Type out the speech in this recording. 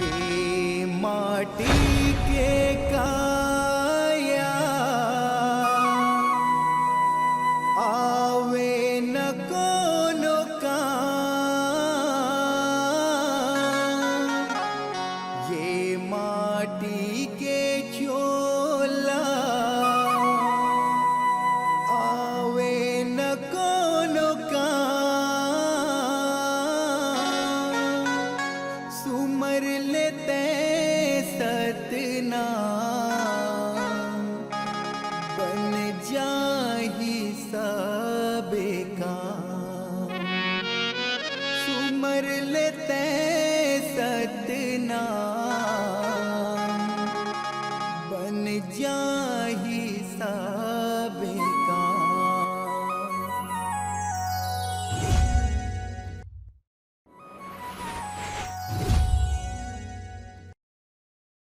ये माटी के काया आवे न कोनो काम। ये माटी के झोला आवे न कोनो काम। सुमर लेते सतनाम बन जाही सबे काम। सुमर लेते सतनाम